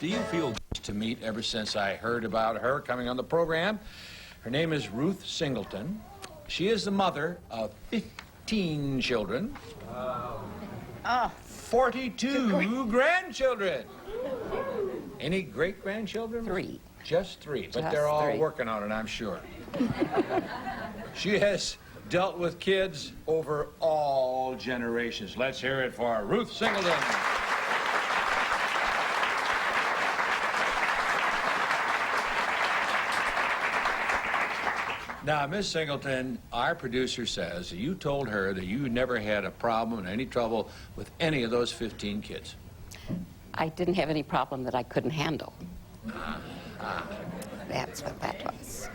Do you feel to meet ever since I heard about her coming on the program? Her name is Ruth Singleton. She is the mother of 15 children. Oh. 42 grandchildren. Any great-grandchildren? 3. Just 3, but Just they're all 3. working on it, I'm sure. She has dealt with kids over all generations. Let's hear it for Ruth Singleton. Now, Miss Singleton, our producer says that you told her that you never had a problem or any trouble with any of those 15 kids. I didn't have any problem that I couldn't handle. That's what that was.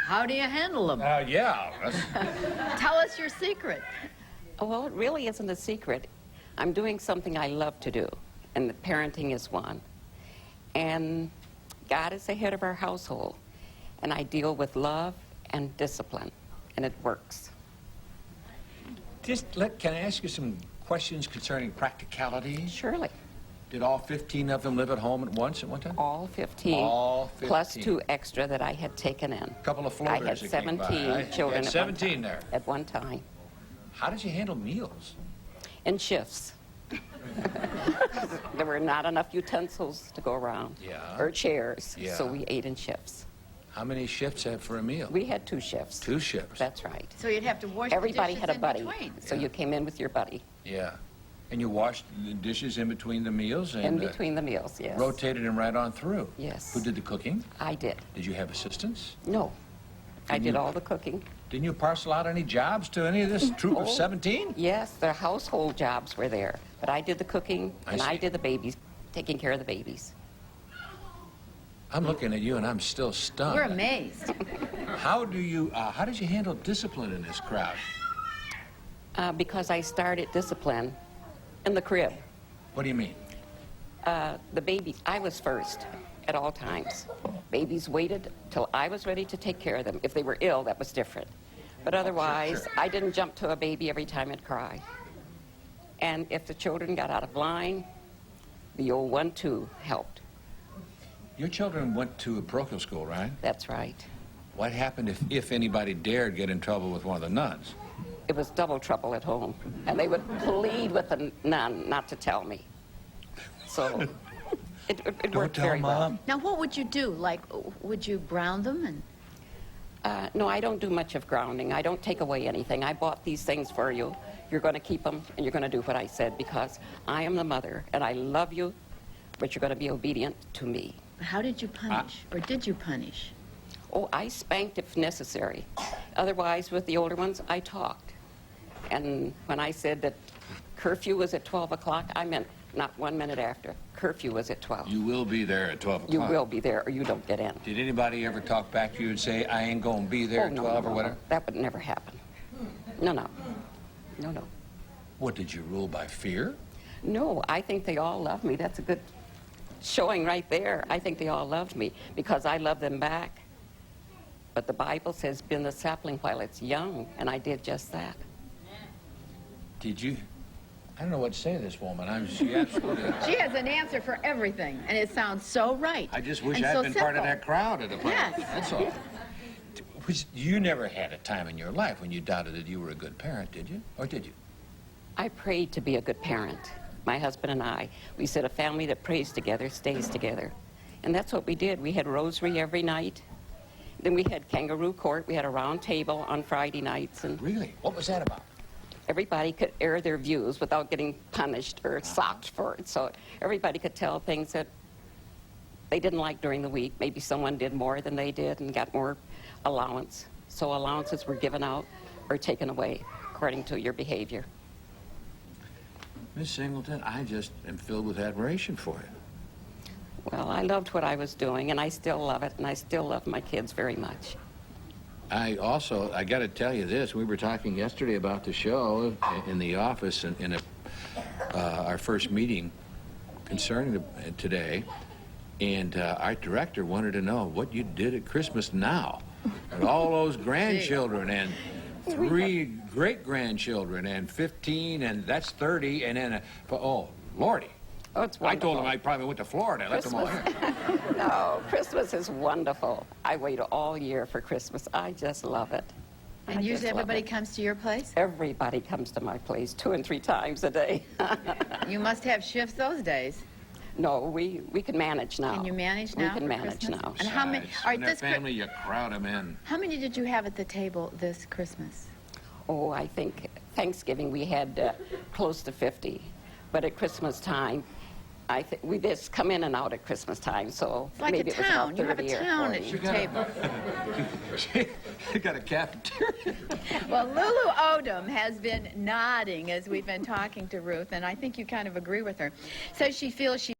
How do you handle them? Yeah. Tell us your secret. Well, it really isn't a secret. I'm doing something I love to do, and parenting is one. And God is the head of our household, and I deal with love and discipline, and it works. Can I ask you some questions concerning practicality? Surely. Did all 15 of them live at home at once at one time? All 15. All 15. Plus 2 extra that I had taken in. A couple of I floaters had that came 17 by. children You had 17 there. at one time. How did you handle meals? In shifts. There were not enough utensils to go around. Yeah. Or chairs. Yeah. So we ate in shifts. How many shifts for a meal? We had 2 shifts. 2 shifts. That's right. So you'd have to wash Everybody the had dishes a buddy. in between. So you came in with your buddy. Yeah. And you washed the dishes in between the meals and In between the meals, yes. rotated them right on through. Yes. Who did the cooking? I did. Did you have assistants? No. I Didn't did you- all the cooking. Didn't you parcel out any jobs to any of this troop of Oh. 17? Yes, the household jobs were there. But I did the cooking, and I see. did the babies, taking care of the babies. I'm looking at you and I'm still stunned. We're amazed. How did you handle discipline in this crowd? Because I started discipline in the crib. What do you mean? The babies, I was first at all times. Babies waited till I was ready to take care of them. If they were ill, that was different. But otherwise, sure. I didn't jump to a baby every time it cried. And if the children got out of line, the old 1-2 helped. Your children went to a parochial school, right? That's right. What happened if anybody dared get in trouble with one of the nuns? It was double trouble at home. And they would plead with the nun not to tell me. So it worked tell very well. Mom. Now, what would you do? Like, would you ground them? And No, I don't do much of grounding. I don't take away anything. I bought these things for you. You're going to keep them, and you're going to do what I said, because I am the mother, and I love you, but you're going to be obedient to me. how did you punish? Or did you punish? Oh, I spanked if necessary. Otherwise, with the older ones, I talked. And when I said that curfew was at 12 o'clock, I meant not 1 minute after. Curfew was at 12. You will be there at 12 o'clock. You will be there, or you don't get in. Did anybody ever talk back to you and say, I ain't going to be there Oh, at no, 12 no, or no, whatever? no. That would never happen. No, no. No, no. What, did you rule by fear? No, I think they all love me. That's a good showing right there. I think they all loved me because I love them back. But the Bible says, bend the sapling while it's young, and I did just that. Did you? I don't know what to say to this woman. She absolutely... She has an answer for everything, and it sounds so right. I just wish and I'd so been part of simple. that crowd at the party. Yes. That's all. You never had a time in your life when you doubted that you were a good parent, did you? Or did you? I prayed to be a good parent. My husband and I, we said a family that prays together stays together. And that's what we did. We had rosary every night. Then we had kangaroo court. We had a round table on Friday nights, and Really? What was that about? everybody could air their views without getting punished or socked for it. So everybody could tell things that they didn't like during the week. Maybe someone did more than they did and got more allowance. So allowances were given out or taken away according to your behavior. Miss Singleton, I just am filled with admiration for you. Well, I loved what I was doing, and I still love it, and I still love my kids very much. I got to tell you this. We were talking yesterday about the show in the office in our first meeting concerning today, and our director wanted to know what you did at Christmas now. And all those grandchildren and 3 great-grandchildren and 15, and that's 30, and then, oh, Lordy. Oh, it's I told wonderful. them I probably went to Florida. I left them all here. No, Christmas is wonderful. I wait all year for Christmas. I just love it. I And just usually love everybody it. comes to your place? Everybody comes to my place 2 and 3 times a day. You must have shifts those days. No, we can manage now. Can you manage now? We can for manage Christmas? now. And how many? Besides, All right, when they're this family, you crowd them in. how many did you have at the table this Christmas? Oh, I think Thanksgiving we had close to 50, but at Christmas time, we just come in and out at Christmas time, so It's like maybe a it was about town. You have a 30 or town 40. at your table. You got a cafeteria. Well, Lulu Odom has been nodding as we've been talking to Ruth, and I think you kind of agree with her. Says she feels she